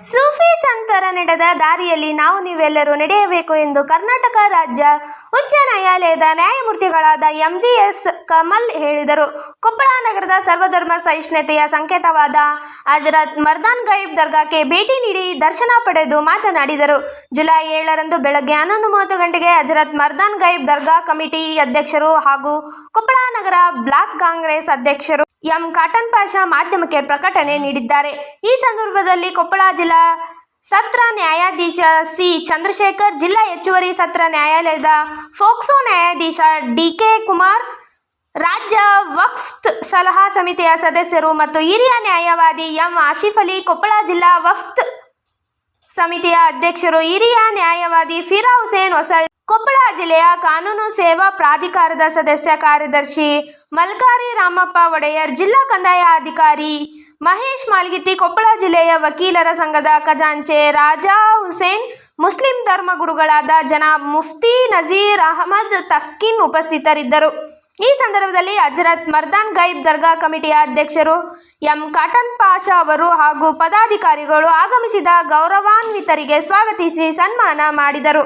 ಸೂಫಿ ಸಂತರ ನಡೆದ ದಾರಿಯಲ್ಲಿ ನಾವು ನೀವೆಲ್ಲರೂ ನಡೆಯಬೇಕು ಎಂದು ಕರ್ನಾಟಕ ರಾಜ್ಯ ಉಚ್ಚ ನ್ಯಾಯಾಲಯದ ನ್ಯಾಯಮೂರ್ತಿಗಳಾದ ಎಂಜಿಎಸ್ ಕಮಲ್ ಹೇಳಿದರು. ಕೊಪ್ಪಳ ನಗರದ ಸರ್ವಧರ್ಮ ಸಹಿಷ್ಣುತೆಯ ಸಂಕೇತವಾದ ಹಜರತ್ ಮರ್ದಾನ್ ಗೈಬ್ ದರ್ಗಾಕ್ಕೆ ಭೇಟಿ ನೀಡಿ ದರ್ಶನ ಪಡೆದು ಮಾತನಾಡಿದರು. ಜುಲೈ 7ರಂದು ಬೆಳಗ್ಗೆ 11:30 ಗಂಟೆಗೆ ಹಜರತ್ ಮರ್ದಾನ್ ಗೈಬ್ ದರ್ಗಾ ಕಮಿಟಿ ಅಧ್ಯಕ್ಷರು ಹಾಗೂ ಕೊಪ್ಪಳ ನಗರ ಬ್ಲಾಕ್ ಕಾಂಗ್ರೆಸ್ ಅಧ್ಯಕ್ಷರು ಎಂ ಕಾಟನ್ ಪಾಷಾ ಮಾಧ್ಯಮಕ್ಕೆ ಪ್ರಕಟಣೆ ನೀಡಿದ್ದಾರೆ. ಈ ಸಂದರ್ಭದಲ್ಲಿ ಕೊಪ್ಪಳ ಜಿಲ್ಲಾ ಸತ್ರ ನ್ಯಾಯಾಧೀಶ ಸಿ. ಚಂದ್ರಶೇಖರ್, ಜಿಲ್ಲಾ ಹೆಚ್ಚುವರಿ ಸತ್ರ ನ್ಯಾಯಾಲಯದ ಫೋಕ್ಸೋ ನ್ಯಾಯಾಧೀಶ ಡಿ.ಕೆ. ಕುಮಾರ್, ರಾಜ್ಯ ವಕ್ಫ್ ಸಲಹಾ ಸಮಿತಿಯ ಸದಸ್ಯರು ಮತ್ತು ಹಿರಿಯ ನ್ಯಾಯವಾದಿ ಎಂ. ಆಸಿಫ್ ಅಲಿ, ಕೊಪ್ಪಳ ಜಿಲ್ಲಾ ವಕ್ಫ್ ಸಮಿತಿಯ ಅಧ್ಯಕ್ಷರು ಹಿರಿಯ ನ್ಯಾಯವಾದಿ ಫಿರಾ ಹುಸೇನ್ ಹೊಸಳ್ಳಿ, ಕೊಪ್ಪಳ ಜಿಲ್ಲೆಯ ಕಾನೂನು ಸೇವಾ ಪ್ರಾಧಿಕಾರದ ಸದಸ್ಯ ಕಾರ್ಯದರ್ಶಿ ಮಲ್ಕಾರಿ ರಾಮಪ್ಪ ಒಡೆಯರ್, ಜಿಲ್ಲಾ ಕಂದಾಯ ಅಧಿಕಾರಿ ಮಹೇಶ್ ಮಾಲ್ಗಿತ್ತಿ, ಕೊಪ್ಪಳ ಜಿಲ್ಲೆಯ ವಕೀಲರ ಸಂಘದ ಖಜಾಂಚೆ ರಾಜಾ ಹುಸೇನ್, ಮುಸ್ಲಿಂ ಧರ್ಮಗುರುಗಳಾದ ಜನಾಬ್ ಮುಫ್ತಿ ನಜೀರ್ ಅಹಮದ್ ತಸ್ಕಿನ್ ಉಪಸ್ಥಿತರಿದ್ದರು. ಈ ಸಂದರ್ಭದಲ್ಲಿ ಹಜರತ್ ಮರ್ದಾನ್ ಗೈಬ್ ದರ್ಗಾ ಕಮಿಟಿಯ ಅಧ್ಯಕ್ಷರು ಎಂ. ಕಾಟನ್ ಪಾಷಾ ಅವರು ಹಾಗೂ ಪದಾಧಿಕಾರಿಗಳು ಆಗಮಿಸಿದ ಗೌರವಾನ್ವಿತರಿಗೆ ಸ್ವಾಗತಿಸಿ ಸನ್ಮಾನ ಮಾಡಿದರು.